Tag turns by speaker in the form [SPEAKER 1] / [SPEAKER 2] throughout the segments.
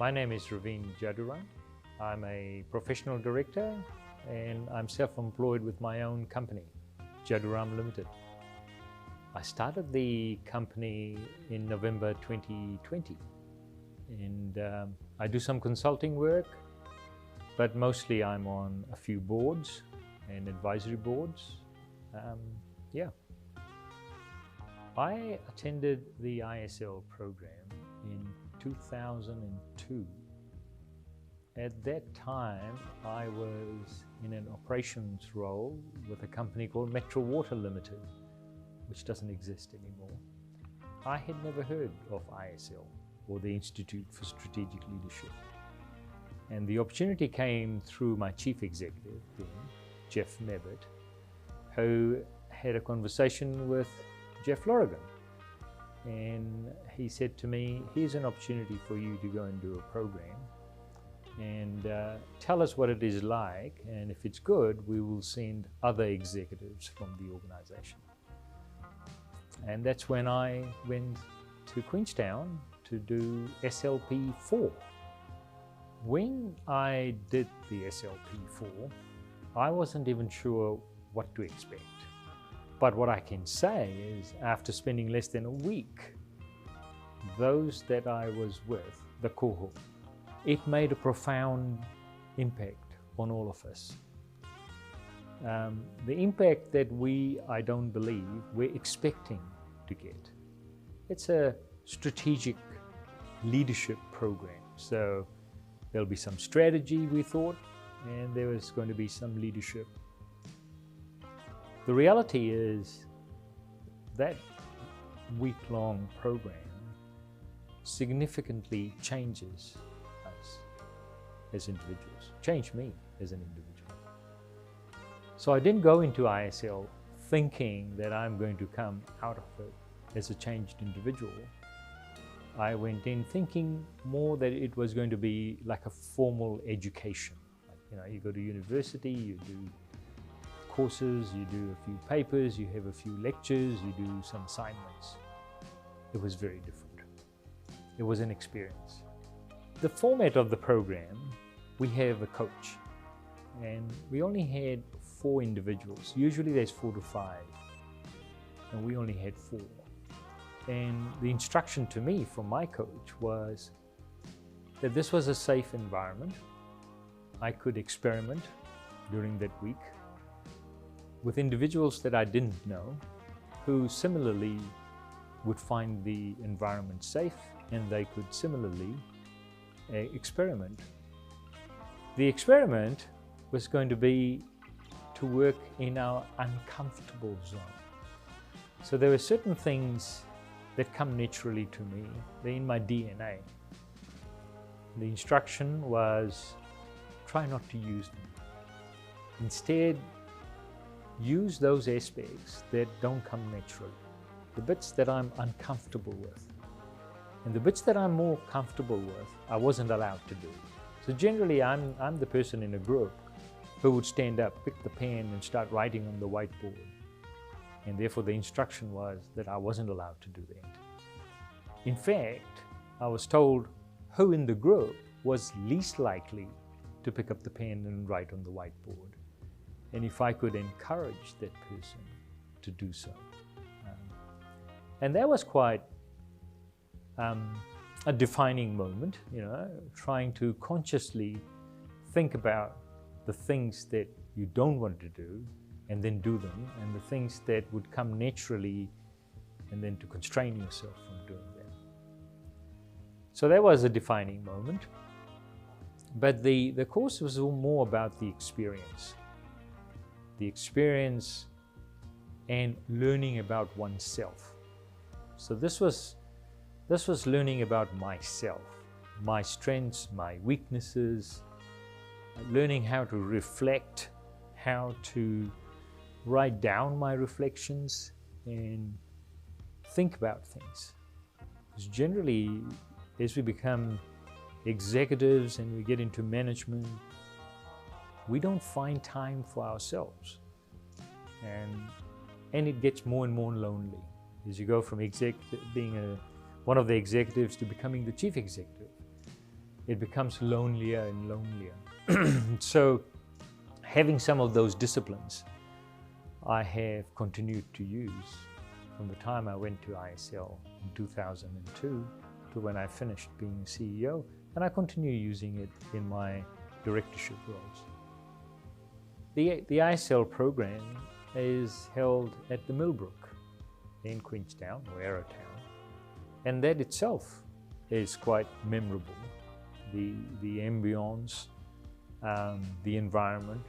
[SPEAKER 1] My name is Raveen Jaduram. I'm a professional director and I'm self-employed with my own company, Jaduram Limited. I started the company in November 2020 and I do some consulting work, but mostly I'm on a few boards and advisory boards. I attended the ISL program in 2002. At that time, I was in an operations role with a company called Metro Water Limited, which doesn't exist anymore. I had never heard of ISL, or the Institute for Strategic Leadership. And the opportunity came through my chief executive, Jeff Nevitt, who had a conversation with Jeff Lorigan. And he said to me, here's an opportunity for you to go and do a program and tell us what it is like, and if it's good, we will send other executives from the organization. And that's when I went to Queenstown to do SLP 4. When I did the SLP 4, I wasn't even sure what to expect. But what I can say is, after spending less than a week, those that I was with, the cohort, it made a profound impact on all of us. The impact that I don't believe we're expecting to get. It's a strategic leadership program. So there'll be some strategy, we thought, and there was going to be some leadership. The reality is that week-long program significantly changes us as individuals, changed me as an individual. So I didn't go into ISL thinking that I'm going to come out of it as a changed individual. I went in thinking more that it was going to be like a formal education. You go to university, you do courses, you do a few papers, you have a few lectures, you do some assignments. It was very different. It was an experience. The format of the program, we have a coach, and we only had 4 individuals. Usually there's 4 to 5, and we only had 4. And the instruction to me from my coach was that this was a safe environment. I could experiment during that week with individuals that I didn't know, who similarly would find the environment safe, and they could similarly experiment. The experiment was going to be to work in our uncomfortable zone. So there were certain things that come naturally to me. They're in my DNA. The instruction was, try not to use them. Instead, use those aspects that don't come naturally, the bits that I'm uncomfortable with. And the bits that I'm more comfortable with, I wasn't allowed to do. So generally, I'm the person in a group who would stand up, pick the pen and start writing on the whiteboard. And therefore the instruction was that I wasn't allowed to do that. In fact, I was told who in the group was least likely to pick up the pen and write on the whiteboard, and if I could encourage that person to do so. And that was quite a defining moment, trying to consciously think about the things that you don't want to do and then do them, and the things that would come naturally, and then to constrain yourself from doing them. So that was a defining moment. But the course was more about the experience. The experience and learning about oneself. So this was learning about myself, my strengths, my weaknesses, learning how to reflect, how to write down my reflections and think about things. Because generally, as we become executives and we get into management, we don't find time for ourselves. And it gets more and more lonely as you go from being one of the executives to becoming the chief executive. it becomes lonelier and lonelier. So having some of those disciplines I have continued to use from the time I went to ISL in 2002 to when I finished being CEO, and I continue using it in my directorship roles. The ISL program is held at the Millbrook in Queenstown or Arrowtown, and that itself is quite memorable. The ambience, the environment,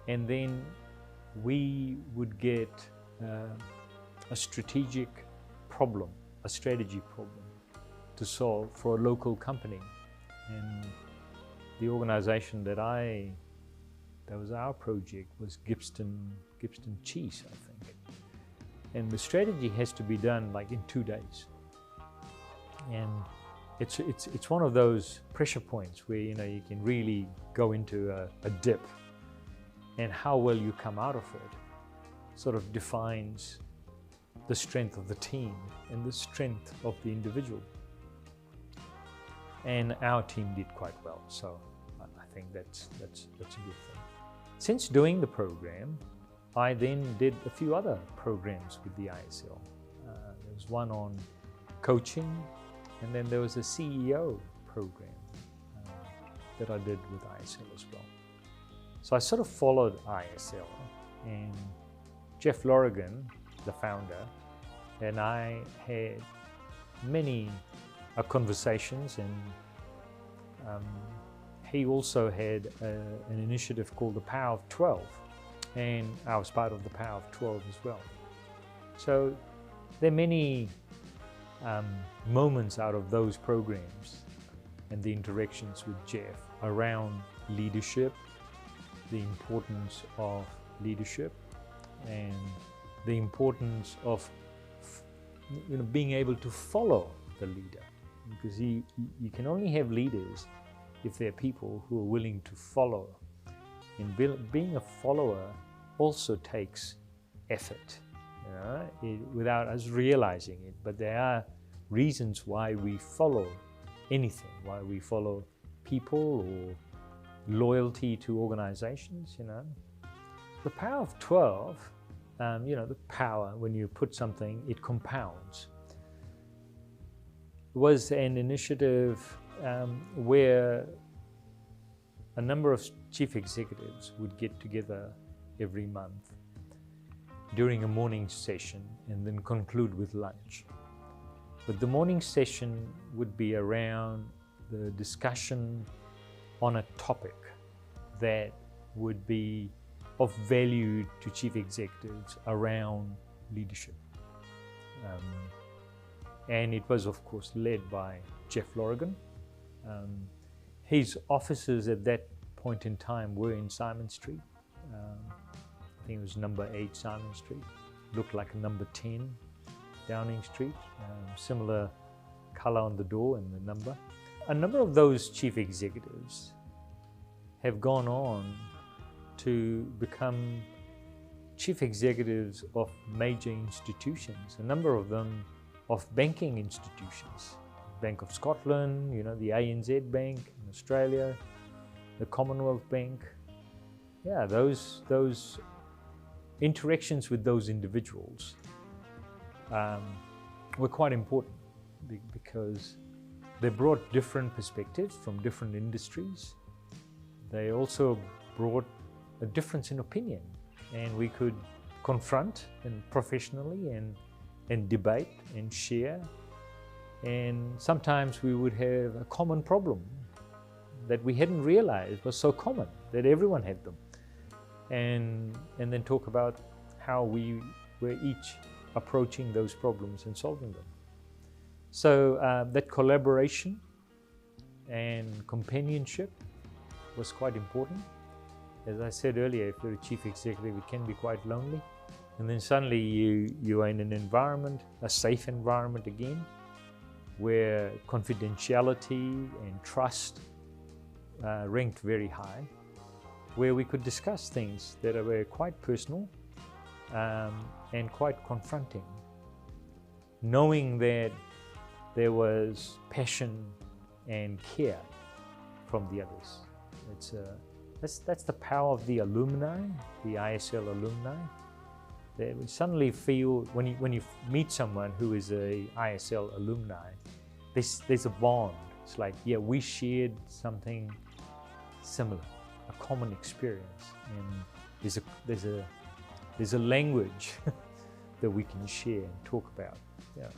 [SPEAKER 1] and then we would get a strategic problem, a strategy problem to solve for a local company. And the organization that was our project was Gibston Cheese, I think. And the strategy has to be done like in 2 days. And it's one of those pressure points where, you know, you can really go into a dip, and how well you come out of it sort of defines the strength of the team and the strength of the individual. And our team did quite well, so I think that's a good thing. Since doing the program, I then did a few other programs with the ISL. There was one on coaching, and then there was a CEO program that I did with ISL as well. So I sort of followed ISL, and Jeff Lorigan, the founder, and I had many conversations, and he also had an initiative called the Power of 12, and I was part of the Power of 12 as well. So there are many moments out of those programs and the interactions with Jeff around leadership, the importance of leadership, and the importance of being able to follow the leader, because you can only have leaders if there are people who are willing to follow. And being a follower also takes effort, without us realizing it. But there are reasons why we follow anything, why we follow people or loyalty to organizations. The Power of 12, the power, when you put something, it compounds, was an initiative where a number of chief executives would get together every month during a morning session and then conclude with lunch. But the morning session would be around the discussion on a topic that would be of value to chief executives around leadership. And it was, of course, led by Jeff Lorigan. His offices at that point in time were in Simon Street. I think it was number 8 Simon Street. Looked like number 10 Downing Street. Similar color on the door and the number. A number of those chief executives have gone on to become chief executives of major institutions, a number of them of banking institutions. Bank of Scotland, the ANZ Bank in Australia, the Commonwealth Bank. Yeah, those interactions with those individuals were quite important because they brought different perspectives from different industries. They also brought a difference in opinion, and we could confront and professionally and debate and share. And sometimes we would have a common problem that we hadn't realized was so common that everyone had them, and then talk about how we were each approaching those problems and solving them. So that collaboration and companionship was quite important. As I said earlier, if you're a chief executive, it can be quite lonely. And then suddenly you are in an environment, a safe environment again, where confidentiality and trust ranked very high, where we could discuss things that were quite personal and quite confronting, knowing that there was passion and care from the others. That's the power of the alumni, the ISL alumni. They suddenly feel, when you meet someone who is a ISL alumni, there's a bond. It's like, yeah, we shared something similar, a common experience, and there's a language that we can share and talk about. Yeah.